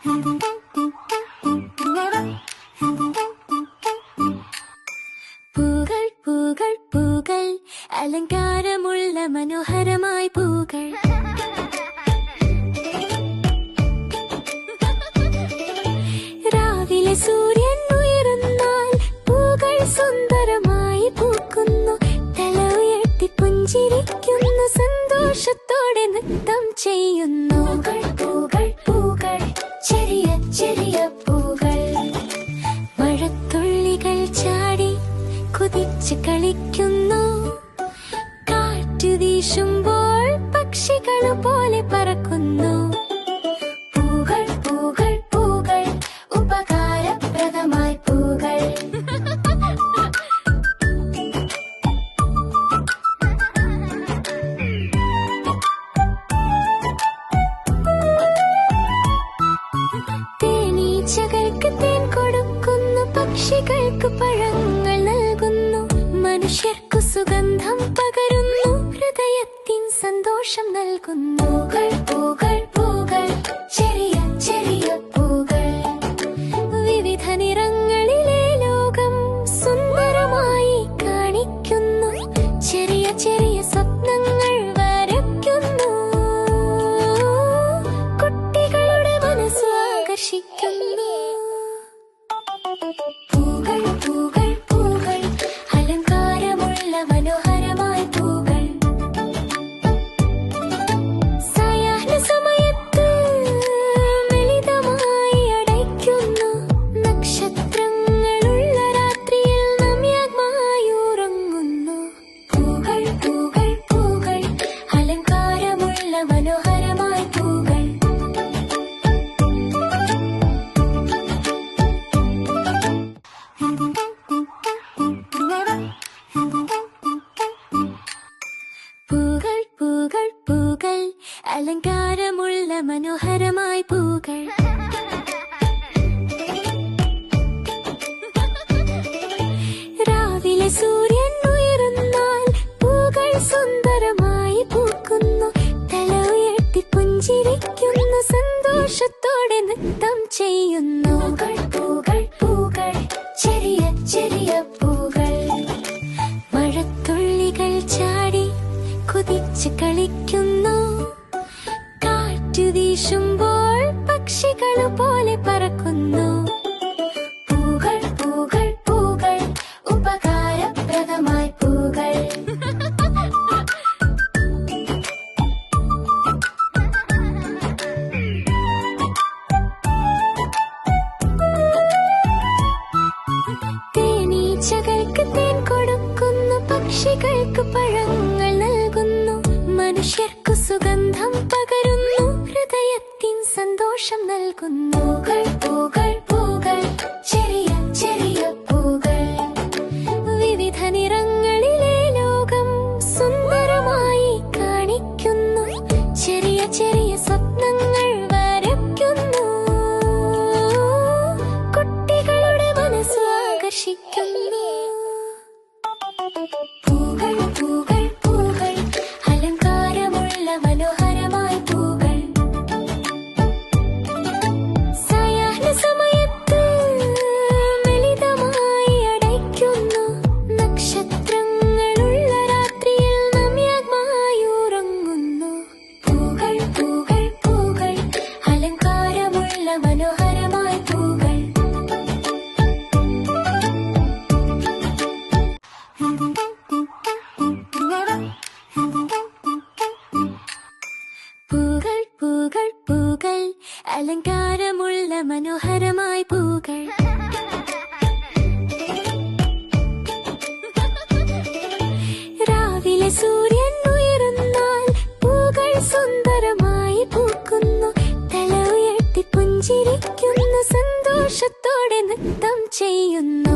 പൂകൾ പൂകൾ പൂകൾ അലങ്കാരമുള്ള മനോഹരമായ പൂകൾ. രാവിലെ സൂര്യൻ ഉയരുന്നാൽ പൂകൾ സുന്ദരമായി പൂക്കുന്നു. തല ഉയർത്തി പുഞ്ചിരിക്കുന്നു, സന്തോഷത്തോടെ നൃത്തം ചെയ്യുന്നു. പൂകൾ പൂകൾ ചെറിയ ചെറിയ പൂകൾ. മഴത്തുള്ളികൾ ചാടി കുതിച്ച് കളിക്കുന്നു. കാറ്റു വീശുമ്പോൾ പക്ഷികൾ പോലെ പറക്കുന്നു. പൂകൾ പൂകൾ പൂകൾ ഉപകാരപ്രദമായ പൂകൾ. തേനീച്ചകൾക്ക് തേൻ കൊടുക്കുന്നു, പക്ഷികൾക്ക് പഴങ്ങൾ നൽകുന്നു. മനുഷ്യർക്കു സുഗന്ധം പകരുന്നു, ഹൃദയത്തിൻ സന്തോഷം നൽകുന്നു. പൂകൾ പൂകൾ പൂകൾ ചെറിയ ചെറിയ പൂകൾ. വിവിധ നിറങ്ങളിലെ ലോകം സുന്ദരമായി കാണിക്കുന്നു. ചെറിയ ചെറിയ സ്വപ്നങ്ങൾ വരയ്ക്കുന്നു. കുട്ടികളുടെ മനസ്സ് ആകർഷിക്കുന്നു. പൂകൾ പൂകൾ പൂകൾ അലങ്കാരമുള്ള മനോഹരമായ പൂകൾ. സായാഹ്ന സമയത്ത് ലളിതമായി അടയ്ക്കുന്നു. നക്ഷത്രങ്ങളുള്ള രാത്രിയിൽ നമ്യമായി ഉറങ്ങുന്നു. പൂകൾ പൂകൾ പൂകൾ അലങ്കാരമുള്ള മനോഹരമായ പൂകൾ. പൂകൾ പൂകൾ പൂകൾ അലങ്കാരമുള്ള മനോഹരമായ പൂകൾ. രാവിലെ സൂര്യൻ ഉയരുന്നാൽ പൂകൾ സുന്ദരമായി പൂക്കുന്നു. തല ഉയർത്തി പുഞ്ചിരിക്കുന്നു, സന്തോഷത്തോടെ നൃത്തം ചെയ്യുന്നു. പൂകൾ പൂകൾ ചെറിയ ചെറിയ പൂകൾ. മഴത്തുള്ളികൾ ചാടി കുതിച്ച് കളിക്കുന്നു. കാറ്റു വീശുമ്പോൾ പക്ഷികൾ പോലെ പറക്കുന്നു. പൂകൾ പൂകൾ പൂകൾ ഉപകാരപ്രദമായ പൂകൾ. തേനീച്ചകൾക്ക് തേൻ കൊടുക്കുന്നു, പക്ഷികൾക്ക് പഴങ്ങൾ നൽകുന്നു. മനുഷ്യർക്കു സുഗന്ധം പകരുന്നു, ഹൃദയത്തിൻ സന്തോഷം നൽകുന്നു. പൂകൾ പൂകൾ ചെറിയ ചെറിയ പൂകൾ. വിവിധ നിറങ്ങളിലെ ലോകം സുന്ദരമായി കാണിക്കുന്നു. ചെറിയ ചെറിയ സ്വപ്നങ്ങൾ വരയ്ക്കുന്നു. കുട്ടികളുടെ മനസ്സ് ആകർഷിക്കുന്നു. പൂകൾ പൂകൾ പൂകൾ അലങ്കാരമുള്ള മനോഹരമായ പൂകൾ. സായാഹ്ന സമയത്ത് ലളിതമായി അടയ്ക്കുന്നു. നക്ഷത്രങ്ങളുള്ള രാത്രിയിൽ നമ്യമായി ഉറങ്ങുന്നു. പൂകൾ പൂകൾ പൂകൾ അലങ്കാരമുള്ള മനോഹരമായ പൂകൾ. പൂകൾ പൂകൾ പൂകൾ അലങ്കാരമുള്ള മനോഹരമായ പൂകൾ. രാവിലെ സൂര്യൻ ഉയരുന്നാൽ പൂകൾ സുന്ദരമായി പൂക്കുന്നു. തല ഉയർത്തി പുഞ്ചിരിക്കുന്നു, സന്തോഷത്തോടെ നൃത്തം ചെയ്യുന്നു.